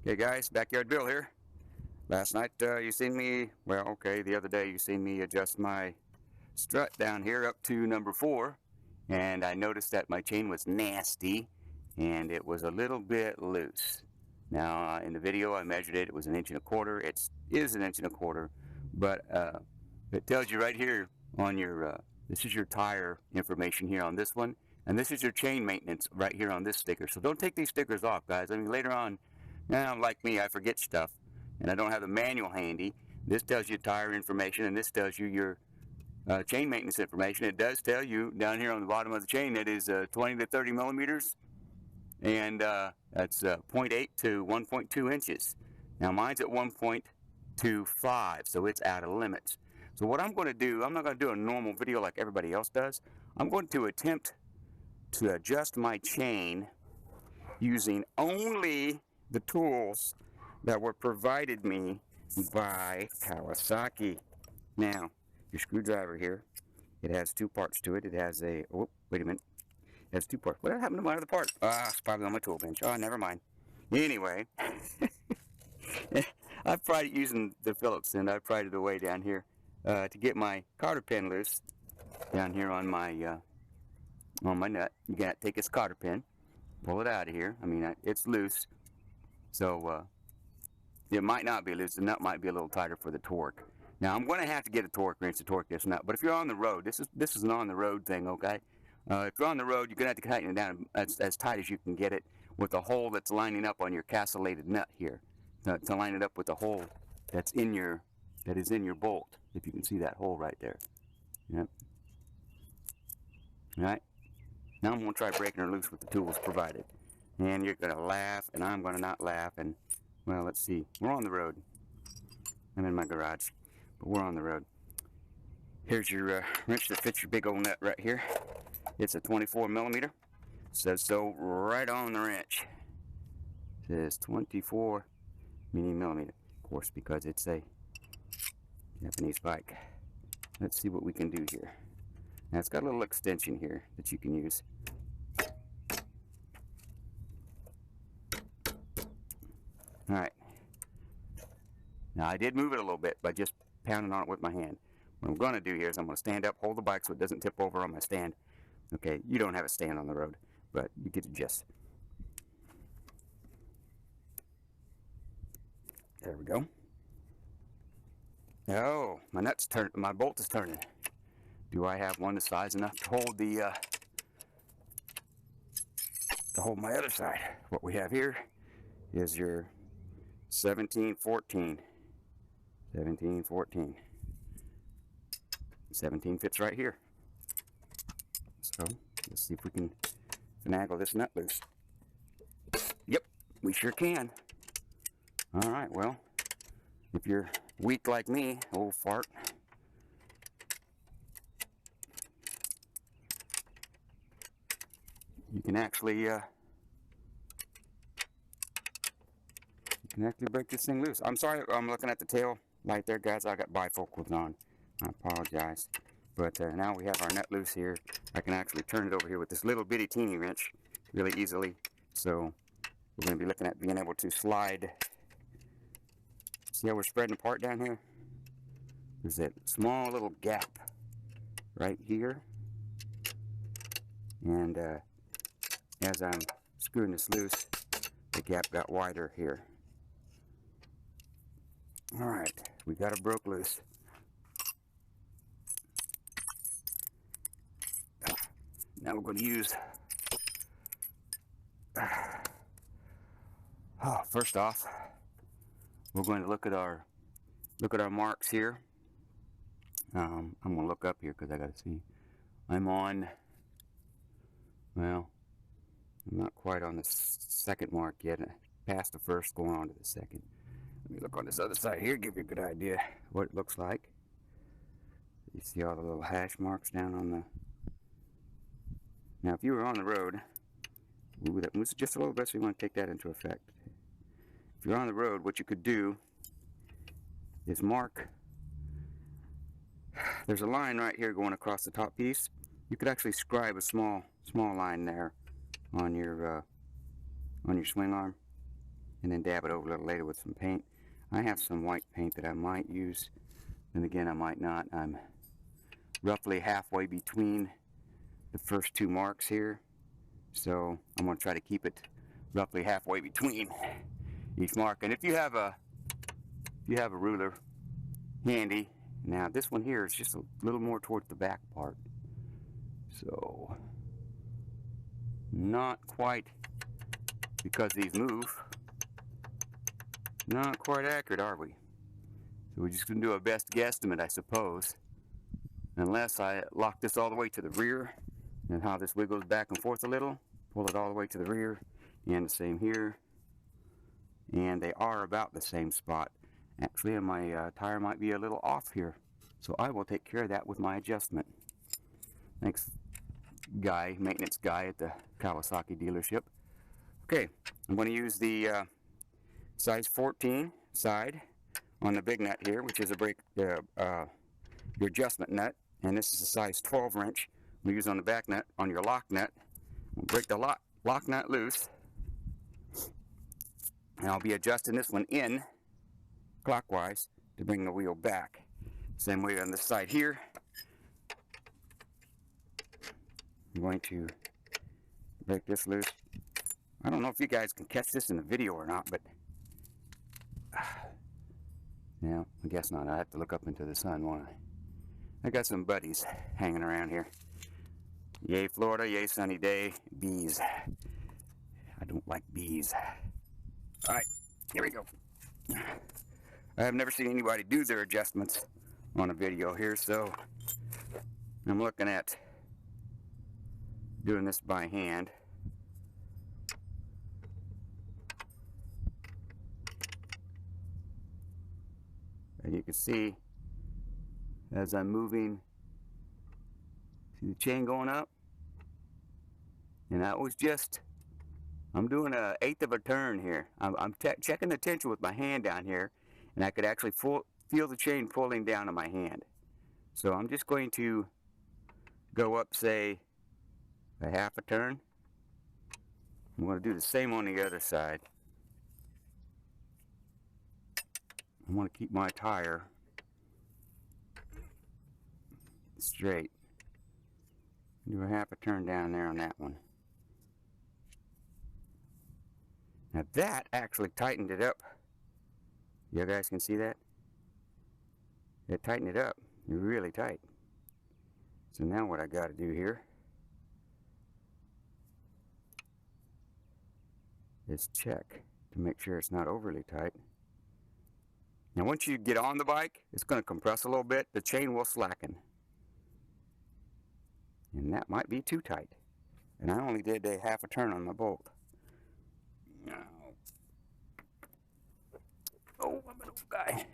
Okay guys, Backyard Bill here. Last night you seen me, well okay, the other day you seen me adjust my strut down here up to number 4, and I noticed that my chain was nasty and it was a little bit loose. Now in the video I measured it, it was 1.25 inches. It is 1.25 inches, but it tells you right here on your, this is your tire information here on this one, and this is your chain maintenance right here on this sticker. So don't take these stickers off, guys. I mean, later on, now, like me, I forget stuff, and I don't have the manual handy. This tells you tire information, and this tells you your chain maintenance information. It does tell you down here on the bottom of the chain that is 20 to 30 millimeters, and that's 0.8 to 1.2 inches. Now, mine's at 1.25, so it's out of limits. So what I'm going to do, I'm not going to do a normal video like everybody else does. I'm going to attempt to adjust my chain using only the tools that were provided me by Kawasaki. Now, your screwdriver here, it has 2 parts to it. It has a, oh, wait a minute. It has 2 parts. What happened to my other part? Ah, it's probably on my tool bench. Oh, never mind. Anyway, I've tried it using the Phillips, and I've pried it away down here to get my cotter pin loose down here on my nut. You got to take this cotter pin, pull it out of here. I mean, it's loose. So it might not be loose. The nut might be a little tighter for the torque. Now I'm going to have to get a torque wrench to torque this nut. But if you're on the road, this is an on the road thing, okay? If you're on the road, you're going to have to tighten it down as tight as you can get it with a hole that's lining up on your castellated nut here to line it up with the hole that is in your bolt. If you can see that hole right there. Yep. All right. Now I'm going to try breaking her loose with the tools provided. And you're going to laugh, and I'm going to not laugh, and, well, let's see. We're on the road. I'm in my garage, but we're on the road. Here's your wrench that fits your big old nut right here. It's a 24 millimeter. Says so right on the wrench. It says 24 millimeter. Of course, because it's a Japanese bike. Let's see what we can do here. Now, it's got a little extension here that you can use. Alright, now I did move it a little bit by just pounding on it with my hand. What I'm going to do here is I'm going to stand up, hold the bike so it doesn't tip over on my stand. Okay, you don't have a stand on the road, but you get the gist. There we go. Oh, my bolt is turning. Do I have one that's size enough to hold my other side? What we have here is your 1714. 17 fits right here. So let's see if we can finagle this nut loose. Yep, we sure can. All right, well, if you're weak like me, old fart, you can actually break this thing loose. I'm sorry, I'm looking at the tail light there, guys. I got bifocals on. I apologize. But now we have our nut loose here. I can actually turn it over here with this little bitty teeny wrench really easily. So we're going to be looking at being able to slide. See how we're spreading apart down here? There's that small little gap right here. And as I'm screwing this loose, the gap got wider here. Alright, we got it broke loose. Now we're going to use, first off, we're going to look at our marks here. I'm going to look up here because I got to see. I'm on, well, I'm not quite on the second mark yet. Past the first, going on to the second. Let me look on this other side here, give you a good idea what it looks like. You see all the little hash marks down on the... Now, if you were on the road, ooh, that moves just a little bit, so you want to take that into effect. If you're on the road, what you could do is mark. There's a line right here going across the top piece. You could actually scribe a small line there on your swing arm. and then dab it over a little later with some paint. I have some white paint that I might use, and again I might not. I'm roughly halfway between the first two marks here, so I'm going to try to keep it roughly halfway between each mark. And if you have a ruler handy, now this one here is just a little more towards the back part, so not quite, because these move, not quite accurate, are we? So we're just going to do a best guesstimate, I suppose, unless I lock this all the way to the rear, and how this wiggles back and forth a little, pull it all the way to the rear, and the same here, and they are about the same spot. Actually, and my tire might be a little off here, so I will take care of that with my adjustment. Thanks, maintenance guy at the Kawasaki dealership. Okay, I'm going to use the size 14 side on the big nut here, which is your adjustment nut, and this is a size 12 wrench we use on the back nut on your lock nut. We'll break the lock nut loose, and I'll be adjusting this one in clockwise to bring the wheel back. Same way on this side here. I'm going to break this loose. I don't know if you guys can catch this in the video or not, but yeah, I guess not. I have to look up into the sun, won't I? I got some buddies hanging around here. Yay, Florida, yay, sunny day. Bees. I don't like bees. Alright, here we go. I have never seen anybody do their adjustments on a video here, so I'm looking at doing this by hand. And you can see as I'm moving, see the chain going up? And that was just, I'm doing an eighth of a turn here. I'm checking the tension with my hand down here, and I could actually feel the chain pulling down on my hand. So I'm just going to go up, say, a half a turn. I'm going to do the same on the other side. I want to keep my tire straight. Do a half a turn down there on that one. Now that actually tightened it up. You guys can see that? It tightened it up really tight. So now what I got to do here is check to make sure it's not overly tight. Now once you get on the bike, it's going to compress a little bit. The chain will slacken. And that might be too tight. And I only did a half a turn on my bolt. Oh, I'm an old guy.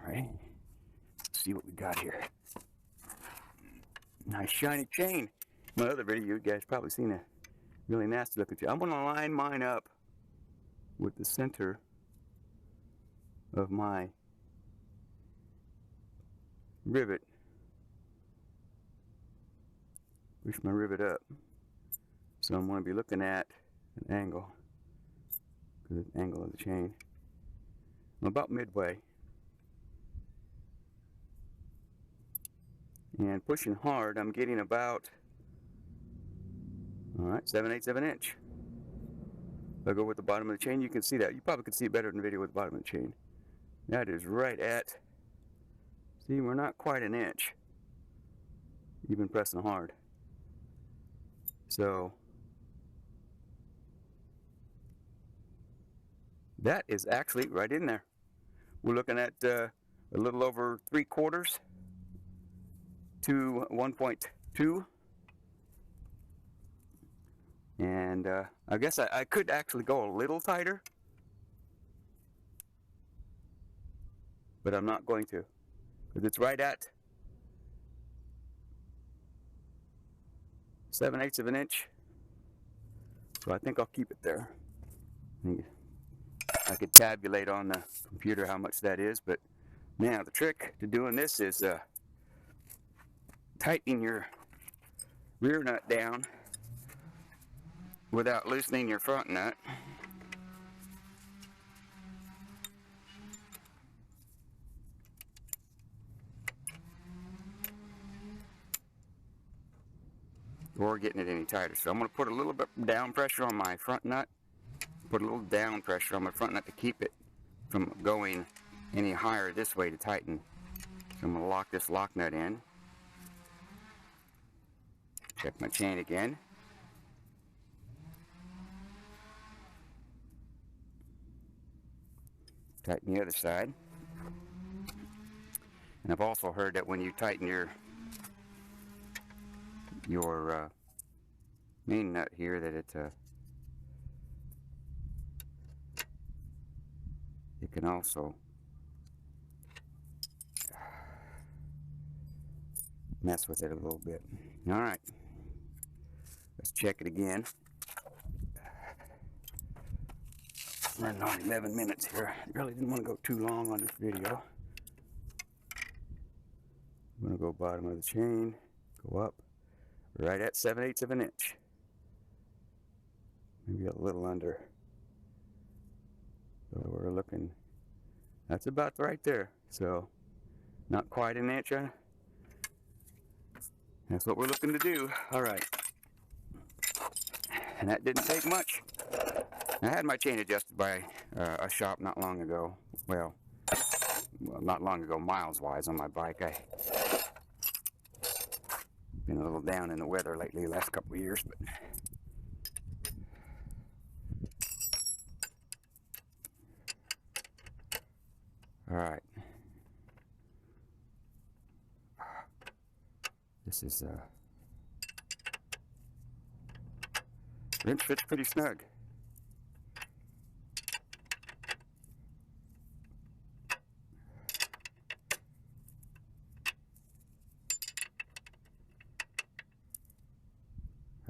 Alright. Let's see what we got here. Nice shiny chain. My other video, you guys probably seen a really nasty looking chain. I'm going to line mine up with the center of my rivet. Push my rivet up. So I'm going to be looking at an angle, the angle of the chain. I'm about midway. And pushing hard, I'm getting about, alright, 7/8 of an inch. If I go with the bottom of the chain, you can see that. You probably could see it better in the video with the bottom of the chain. That is right at, see, we're not quite an inch, even pressing hard. So that is actually right in there. We're looking at a little over 3/4 to 1.2. And I guess I could actually go a little tighter, but I'm not going to, because it's right at 7/8 of an inch. So I think I'll keep it there. I could tabulate on the computer how much that is, but now the trick to doing this is tightening your rear nut down without loosening your front nut. Or getting it any tighter. So I'm going to put a little bit down pressure on my front nut. Put a little down pressure on my front nut to keep it from going any higher this way to tighten. So I'm going to lock this lock nut in. Check my chain again. Tighten the other side. And I've also heard that when you tighten your main nut here, that it can also mess with it a little bit. All right, let's check it again. Running on 11 minutes here. I really didn't want to go too long on this video. I'm going to go bottom of the chain, go up, right at 7/8 of an inch. Maybe a little under. So we're looking, that's about right there. So not quite an inch. That's what we're looking to do. All right. And that didn't take much. I had my chain adjusted by a shop not long ago. Well, not long ago, miles-wise, on my bike. I been a little down in the weather lately, the last couple of years, but all right. This is wrench fits pretty snug.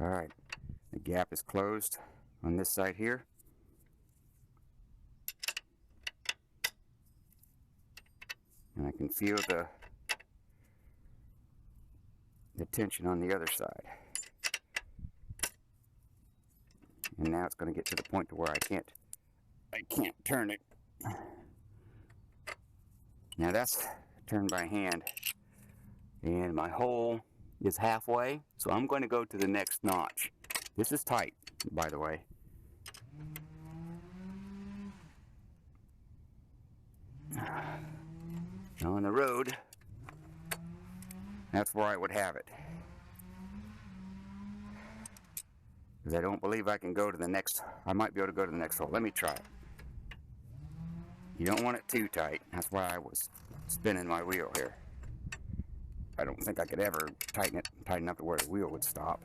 All right, the gap is closed on this side here. And I can feel the tension on the other side. And now it's going to get to the point to where I can't turn it. Now that's turned by hand. And my hole is halfway, so I'm going to go to the next notch. This is tight, by the way. On the road, that's where I would have it. Because I don't believe I can go to the next, I might be able to go to the next hole. Let me try it. You don't want it too tight. That's why I was spinning my wheel here. I don't think I could ever tighten up to where the wheel would stop.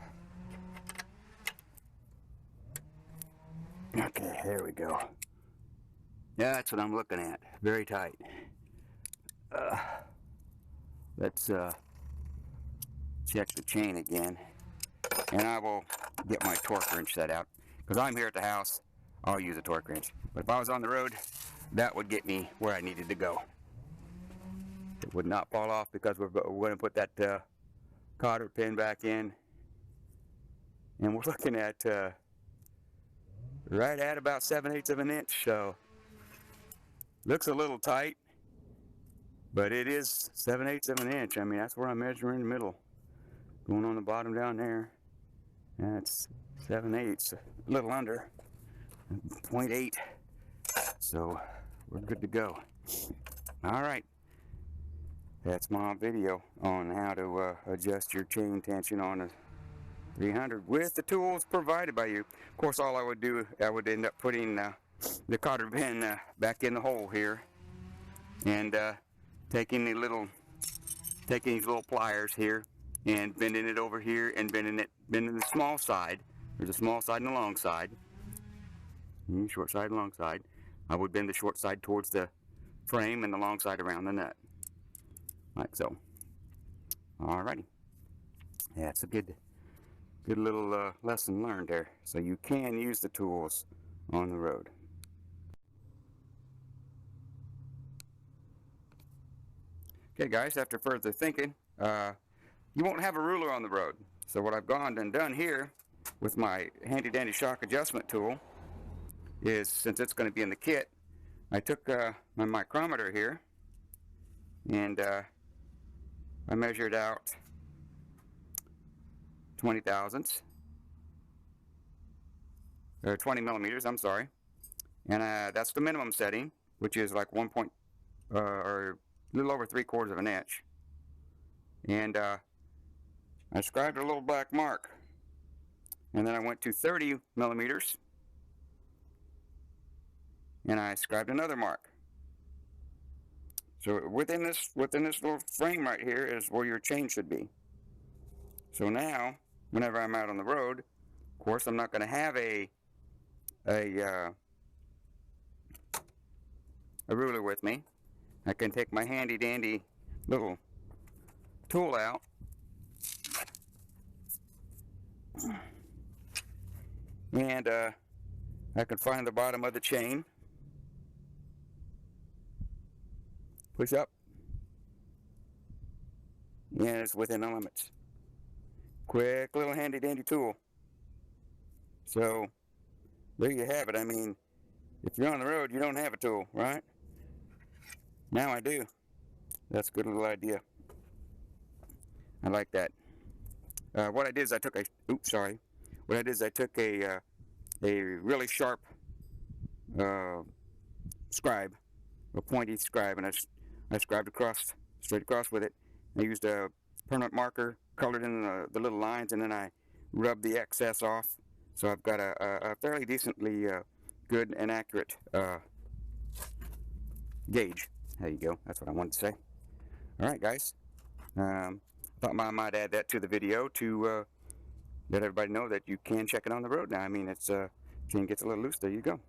Okay, there we go. That's what I'm looking at. Very tight. Let's check the chain again. And I will get my torque wrench set out. Because I'm here at the house, I'll use a torque wrench. But if I was on the road, that would get me where I needed to go. It would not fall off because we're going to put that cotter pin back in. And we're looking at right at about 7/8 of an inch. So looks a little tight, but it is 7/8 of an inch. I mean, that's where I'm measuring in the middle. Going on the bottom down there. That's 7/8, a little under 0.8. So we're good to go. All right. That's my video on how to adjust your chain tension on a 300 with the tools provided by you. Of course, all I would do, I would end up putting the cotter pin back in the hole here, and taking these little pliers here and bending it over here and bending the small side. There's a small side and a long side. Short side and long side. I would bend the short side towards the frame and the long side around the nut. Like so. Alrighty. Yeah, it's a good little lesson learned there. So you can use the tools on the road. Okay guys, after further thinking, you won't have a ruler on the road. So what I've gone and done here with my handy dandy shock adjustment tool is, since it's going to be in the kit, I took my micrometer here and I measured out 20 thousandths, or 20 millimeters, I'm sorry, and that's the minimum setting, which is like or a little over 3/4 of an inch. And I scribed a little black mark, and then I went to 30 millimeters and I scribed another mark. So within this little frame right here is where your chain should be. So now, whenever I'm out on the road, of course I'm not going to have a ruler with me. I can take my handy dandy little tool out and I can find the bottom of the chain, push up, and it's within the limits. Quick little handy dandy tool. So there you have it. I mean, if you're on the road, you don't have a tool, right? Now I do. That's a good little idea. I like that. What I did is I took a, What I did is I took a really sharp scribe, a pointy scribe, and I scribed straight across with it. I used a permanent marker, colored in the little lines, and then I rubbed the excess off. So I've got a fairly decently good and accurate gauge. There you go. That's what I wanted to say. All right, guys. Thought I might add that to the video to let everybody know that you can check it on the road now. I mean, chain gets a little loose. There you go.